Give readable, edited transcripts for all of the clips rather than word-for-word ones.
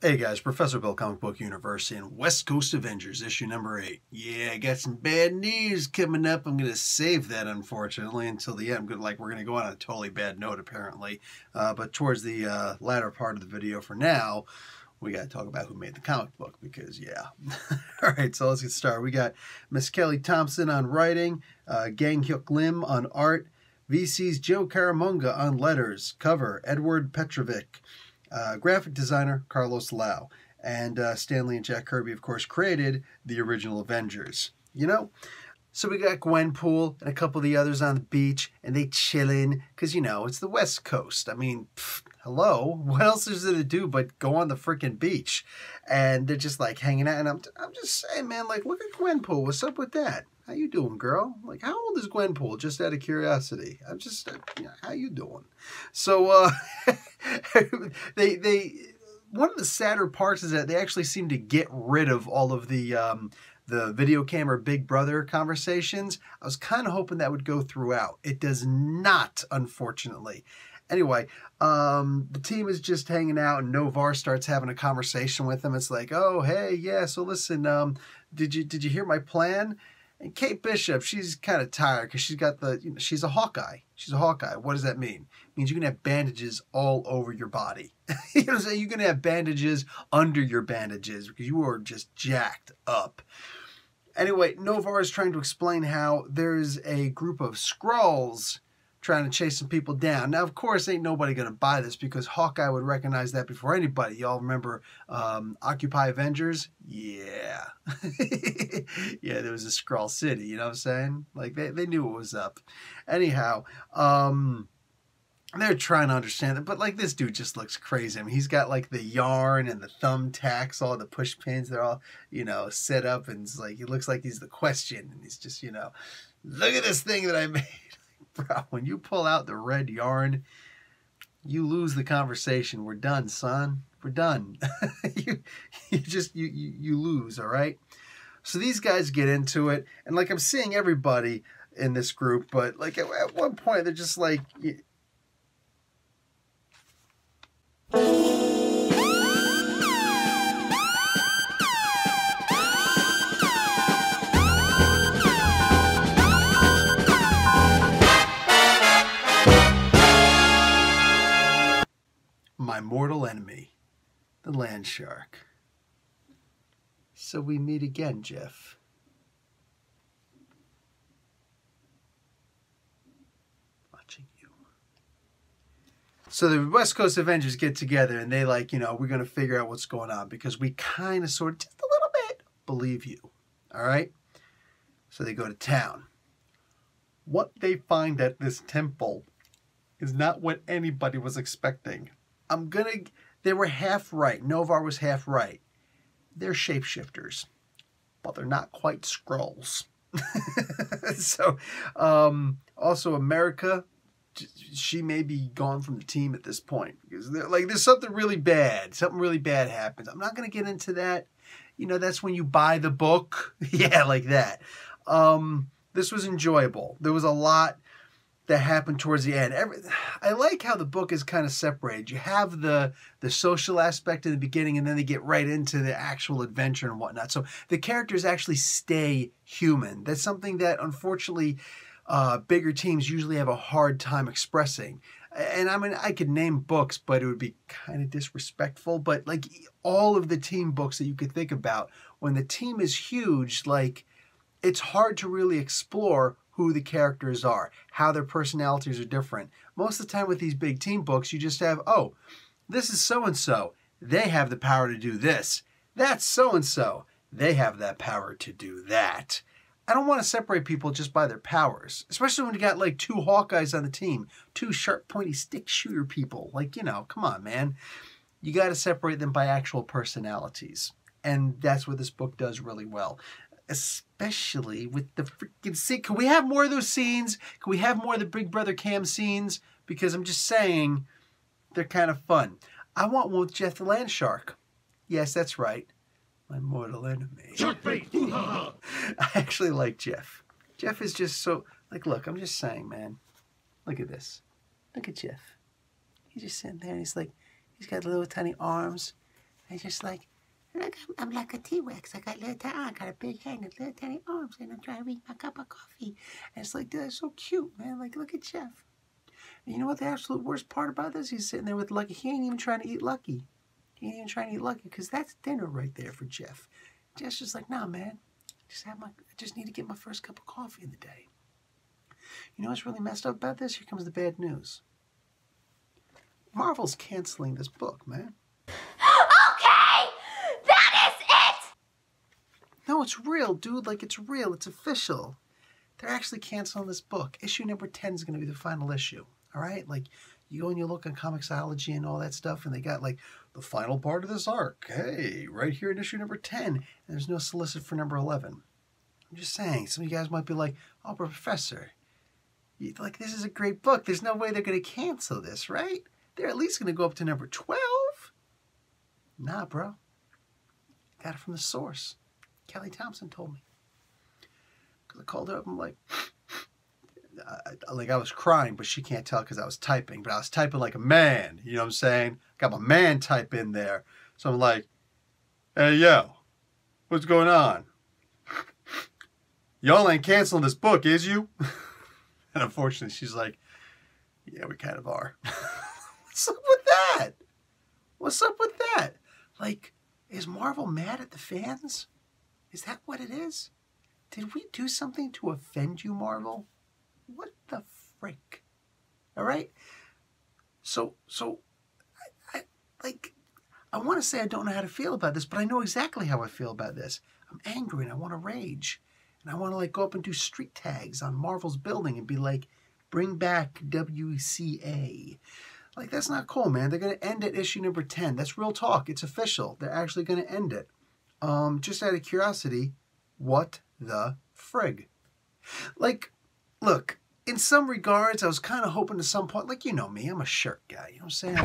Hey guys, Professor Bill, Comic Book Universe, and West Coast Avengers, issue number 8. Yeah, I got some bad news coming up. I'm going to save that, unfortunately, until the end. We're going to go on a totally bad note, apparently. But towards the latter part of the video for now, we got to talk about who made the comic book, because, yeah. All right, so let's get started. We got Miss Kelly Thompson on writing, Gang Hyuk Lim on art, VC's Joe Caramonga on letters, cover, Edward Petrovic. Graphic designer Carlos Lau, and Stan Lee and Jack Kirby, of course, created the original Avengers. You know? So we got Gwenpool and a couple of the others on the beach, and they chillin', because, you know, it's the West Coast. I mean, hello? What else is there to do but go on the freaking beach? And they're just, like, hanging out, and I'm just saying, man, like, look at Gwenpool. What's up with that? How you doing, girl? Like, how old is Gwenpool? Just out of curiosity. I'm just, how you doing? So, one of the sadder parts is that they actually seem to get rid of all of the video camera Big Brother conversations. I was kind of hoping that would go throughout. It does not, unfortunately. Anyway, the team is just hanging out, and Novar starts having a conversation with them. It's like, oh, hey, yeah, so listen, did you hear my plan? And Kate Bishop, she's kind of tired because she's got she's a Hawkeye. She's a Hawkeye. What does that mean? It means you can have bandages all over your body. You know what I'm saying? You're going to have bandages under your bandages because you are just jacked up. Anyway, Novar is trying to explain how there's a group of Skrulls trying to chase some people down. Now, of course, ain't nobody going to buy this because Hawkeye would recognize that before anybody. Y'all remember Occupy Avengers? Yeah. Yeah, there was a Skrull City, you know what I'm saying? Like, they knew what was up. Anyhow, they're trying to understand it, but, like, this dude just looks crazy. I mean, he's got, like, the yarn and the thumbtacks, all the push pins. They're all, you know, set up, and it's like, he looks like he's the Question, and he's just, you know, look at this thing that I made. Bro, when you pull out the red yarn, you lose the conversation. We're done, son. We're done. you lose, all right? So these guys get into it, and like I'm seeing everybody in this group, but like at one point they're just like, my mortal enemy, the land shark. So we meet again, Jeff. Watching you. So the West Coast Avengers get together and they like, you know, we're going to figure out what's going on because we kind of sort of, just a little bit, believe you. All right? So they go to town. What they find at this temple is not what anybody was expecting. They were half right. Novar was half right. They're shapeshifters, but they're not quite Skrulls. So, also America, she may be gone from the team at this point because there's something really bad. Something really bad happens. I'm not going to get into that. You know, that's when you buy the book. Yeah, like that. This was enjoyable. There was a lot that happened towards the end. I like how the book is kind of separated. You have the social aspect in the beginning, and then they get right into the actual adventure and whatnot. So the characters actually stay human. That's something that, unfortunately, bigger teams usually have a hard time expressing. And I mean, I could name books, but it would be kind of disrespectful. But like all of the team books that you could think about, when the team is huge, like it's hard to really explore who the characters are, how their personalities are different. Most of the time with these big team books, you just have, oh, this is so-and-so. They have the power to do this. That's so-and-so. They have that power to do that. I don't want to separate people just by their powers, especially when you got like two Hawkeyes on the team, two sharp, pointy stick shooter people. Like, you know, come on, man. You got to separate them by actual personalities. And that's what this book does really well. Especially with the freaking scene. Can we have more of those scenes? Can we have more of the Big Brother Cam scenes? Because I'm just saying, they're kind of fun. I want one with Jeff the Land Shark. Yes, that's right. My mortal enemy. Shark bait! I actually like Jeff. Jeff is just so... Like, look, I'm just saying, man. Look at this. Look at Jeff. He's just sitting there and he's like... He's got little tiny arms. And just like, look, I'm like a T-Rex. I got I got a big head and little tiny arms, and I'm trying to read my cup of coffee. And it's like, dude, that's so cute, man. Like, look at Jeff. And you know what the absolute worst part about this? He's sitting there with Lucky. He ain't even trying to eat Lucky. He ain't even trying to eat Lucky, because that's dinner right there for Jeff. Jeff's just like, nah, man. I just need to get my first cup of coffee in the day. You know what's really messed up about this? Here comes the bad news. Marvel's canceling this book, man. Okay! That is it! No, it's real, dude. Like, it's real. It's official. They're actually canceling this book. Issue number 10 is going to be the final issue. All right? Like, you go and you look on Comixology and all that stuff, and they got, like, the final part of this arc. Hey, right here in issue number 10. And there's no solicit for number 11. I'm just saying, some of you guys might be like, oh, Professor, like, this is a great book. There's no way they're going to cancel this, right? They're at least going to go up to number 12. Nah, bro. Got it from the source. Kelly Thompson told me. Because I called her up, I'm like, I was crying, but she can't tell because I was typing. But I was typing like a man. You know what I'm saying? Got my man type in there. So I'm like, hey, yo, what's going on? Y'all ain't canceling this book, is you? And unfortunately, she's like, yeah, we kind of are. What's up with that? What's up with that? Like, is Marvel mad at the fans? Is that what it is? Did we do something to offend you, Marvel? What the frick? All right? So I want to say I don't know how to feel about this, but I know exactly how I feel about this. I'm angry and I want to rage. And I want to, like, go up and do street tags on Marvel's building and be like, bring back WCA. Like, that's not cool, man. They're going to end at issue number 10. That's real talk. It's official. They're actually going to end it. Just out of curiosity, what the frig? Like, look, in some regards, I was kind of hoping to some point, like, you know me, I'm a shirt guy. You know what I'm saying?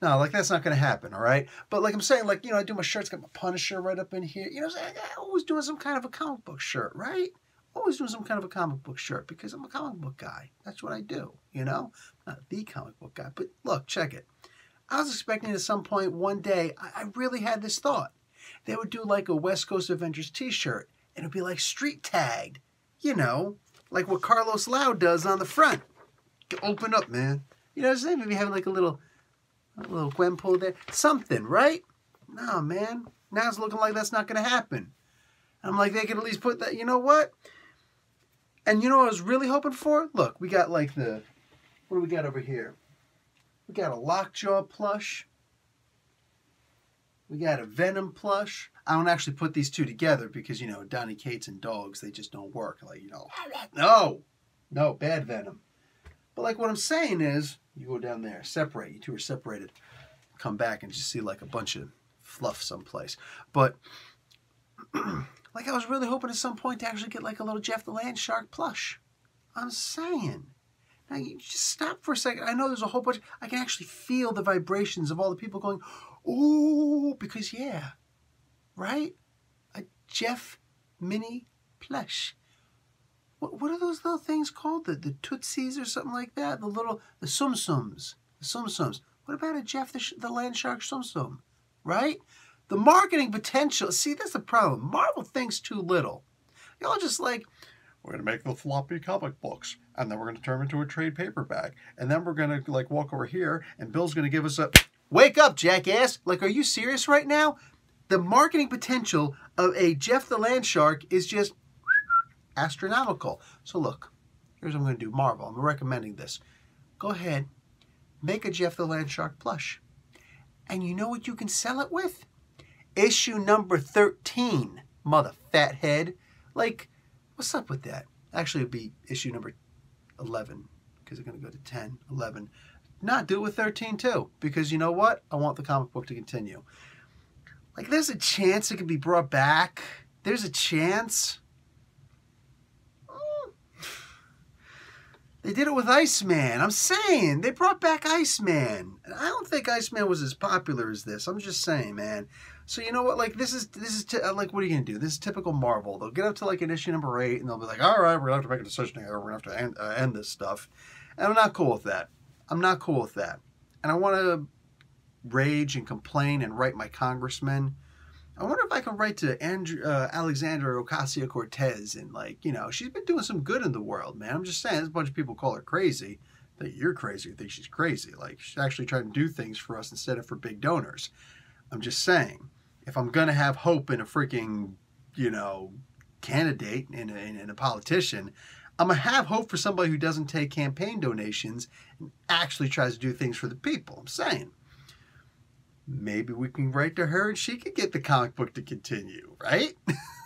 No, like, that's not going to happen, all right? But like I'm saying, like, you know, I do my shirts, got my Punisher right up in here. You know what I'm saying? I'm always doing some kind of a comic book shirt, right? Always doing some kind of a comic book shirt because I'm a comic book guy. That's what I do, you know? I'm not the comic book guy, but look, check it. I was expecting at some point one day, I really had this thought. They would do like a West Coast Avengers t-shirt, and it'd be like street tagged, you know, like what Carlos Lau does on the front. Open up, man. You know what I'm saying? Maybe having like a little Gwenpool there. Something, right? Nah, man. Now it's looking like that's not going to happen. I'm like, they could at least put that, you know what? And you know what I was really hoping for? Look, we got like what do we got over here? We got a Lockjaw plush. We got a Venom plush. I don't actually put these two together because, you know, Donny Cates and dogs, they just don't work. Like, you know, no, bad Venom. But like what I'm saying is, you go down there, separate. You two are separated. Come back and just see like a bunch of fluff someplace. But like I was really hoping at some point to actually get like a little Jeff the Land Shark plush. I'm saying. Now you just stop for a second. I know there's a whole bunch. I can actually feel the vibrations of all the people going, ooh, because yeah, right? A Jeff mini plush. What are those little things called? The Tootsies or something like that? The Tsum Tsums. The Tsum Tsums. What about a Jeff the Land Shark Tsum Tsum? Right? The marketing potential. See, that's the problem. Marvel thinks too little. Y'all just like, we're going to make the floppy comic books, and then we're going to turn them into a trade paperback, and then we're going to like walk over here, and Bill's going to give us a, wake up, jackass. Like, are you serious right now? The marketing potential of a Jeff the Land Shark is just astronomical. So look, here's what I'm going to do. Marvel, I'm recommending this. Go ahead, make a Jeff the Land Shark plush. And you know what you can sell it with? Issue number 13, mother fathead. Like, what's up with that? Actually, it would be issue number 11, because they're going to go to 10, 11. Not do it with 13 too, because you know what? I want the comic book to continue. Like, there's a chance it could be brought back. There's a chance. They did it with Iceman. I'm saying. They brought back Iceman. And I don't think Iceman was as popular as this. I'm just saying, man. So you know what? Like this is like, what are you gonna do? This is typical Marvel. They'll get up to like an issue number 8, and they'll be like, "All right, we're gonna have to make a decision here. We're gonna have to end this stuff," and I'm not cool with that. I'm not cool with that. And I want to rage and complain and write my congressman. I wonder if I can write to Alexandra Ocasio-Cortez and, like, you know, she's been doing some good in the world, man. I'm just saying, there's a bunch of people call her crazy. That you're crazy, think she's crazy. Like, she's actually trying to do things for us instead of for big donors. I'm just saying, if I'm going to have hope in a freaking, you know, candidate, in a politician, I'm going to have hope for somebody who doesn't take campaign donations and actually tries to do things for the people. I'm saying, maybe we can write to her and she could get the comic book to continue, right?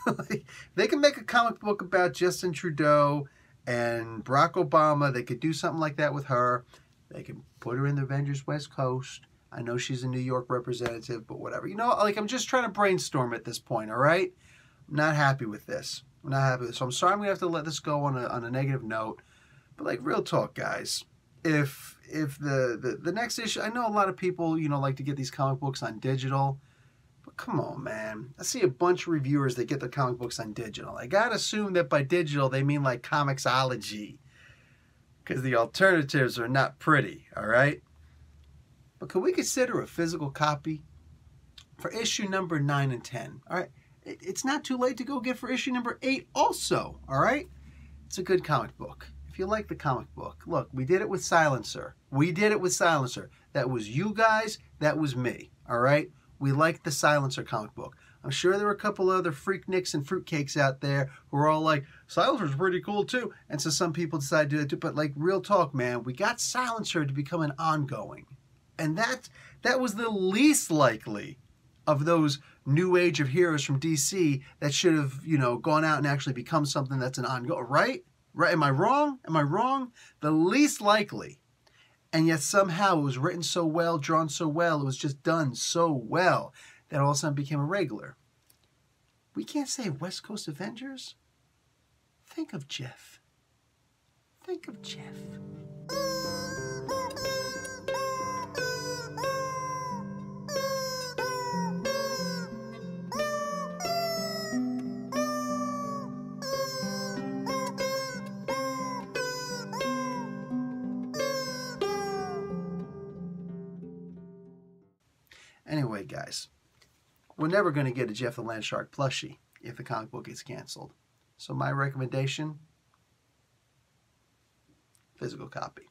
Like, they can make a comic book about Justin Trudeau and Barack Obama. They could do something like that with her. They can put her in the Avengers West Coast. I know she's a New York representative, but whatever. You know, like, I'm just trying to brainstorm at this point, all right? I'm not happy with this. I'm not happy with this. So I'm sorry I'm going to have to let this go on a negative note. But, like, real talk, guys. If the next issue, I know a lot of people, you know, like to get these comic books on digital. But come on, man. I see a bunch of reviewers that get the comic books on digital. I got to assume that by digital, they mean like Comixology. Because the alternatives are not pretty, all right? But could we consider a physical copy for issue number 9 and 10? All right, it's not too late to go get for issue number 8 also, all right? It's a good comic book. If you like the comic book, look, we did it with Silencer. We did it with Silencer. That was you guys, that was me, all right? We liked the Silencer comic book. I'm sure there were a couple other freaknicks and fruitcakes out there who are all like, Silencer's pretty cool too. And so some people decided to do it too. But like, real talk, man, we got Silencer to become an ongoing. And that was the least likely of those new age of heroes from DC that should have, you know, gone out and actually become something that's an ongoing, right? Right? Am I wrong? Am I wrong? The least likely. And yet somehow it was written so well, drawn so well, it was just done so well that all of a sudden became a regular. We can't say West Coast Avengers. Think of Jeff. Think of Jeff. Anyway, guys, we're never going to get a Jeff the Land Shark plushie if the comic book gets canceled. So my recommendation, physical copy.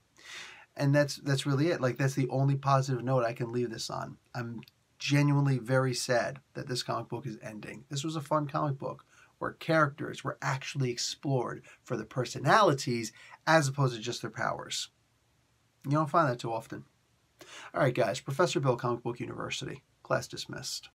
And that's really it. Like, that's the only positive note I can leave this on. I'm genuinely very sad that this comic book is ending. This was a fun comic book where characters were actually explored for their personalities as opposed to just their powers. You don't find that too often. All right, guys. Professor Bill, Comic Book University. Class dismissed.